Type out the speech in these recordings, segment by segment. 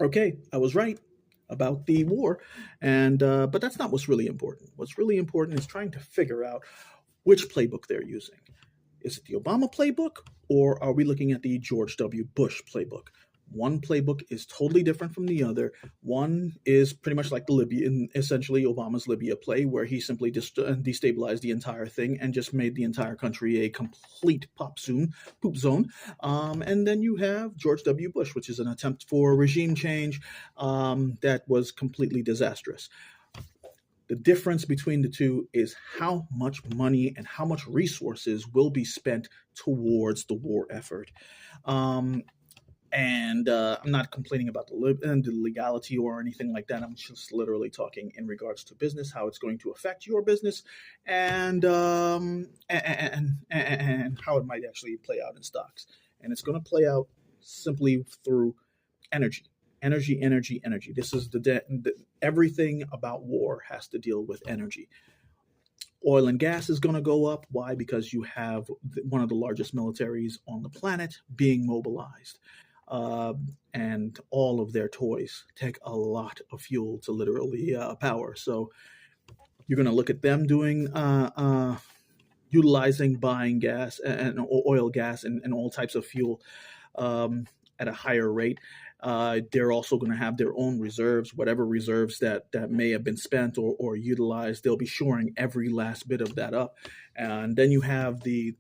Okay, I was right about the war, and but that's not what's really important. What's really important is trying to figure out which playbook they're using. Is it the Obama playbook, or are we looking at the George W. Bush playbook? One playbook is totally different from the other. One is pretty much like the Libya, essentially Obama's Libya play, where he simply destabilized the entire thing and just made the entire country a complete poop zone. And then you have George W. Bush, which is an attempt for regime change that was completely disastrous. The difference between the two is how much money and how much resources will be spent towards the war effort. Um, and I'm not complaining about the legality or anything like that. I'm just literally talking in regards to business, how it's going to affect your business, and how it might actually play out in stocks. And it's going to play out simply through energy, energy. This is everything about war has to deal with energy. Oil and gas is going to go up. Why? Because you have one of the largest militaries on the planet being mobilized. And all of their toys take a lot of fuel to literally power. So you're going to look at them doing utilizing buying gas and oil, gas, and all types of fuel at a higher rate. They're also going to have their own reserves, whatever reserves that may have been spent or utilized. They'll be shoring every last bit of that up, and then you have the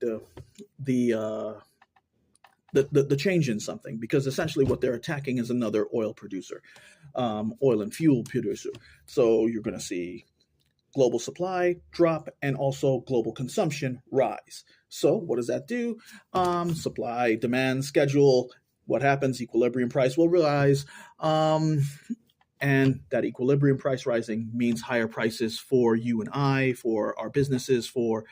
change in something, because essentially what they're attacking is another oil producer, oil and fuel producer. So you're going to see global supply drop and also global consumption rise. So what does that do? Supply, demand, schedule. What happens? Equilibrium price will rise. And that equilibrium price rising means higher prices for you and I, for our businesses, for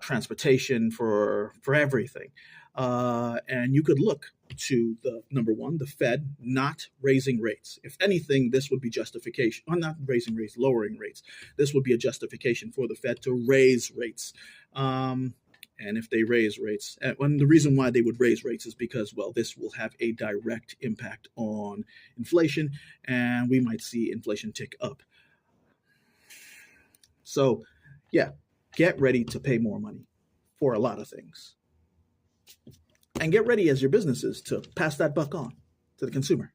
transportation, for everything. And you could look to the number one, the Fed not raising rates. If anything, this would be justification. Well, not raising rates, lowering rates. This would be a justification for the Fed to raise rates. And if they raise rates, and the reason why they would raise rates is because, well, this will have a direct impact on inflation, and we might see inflation tick up. So, yeah, get ready to pay more money for a lot of things. And get ready as your businesses to pass that buck on to the consumer.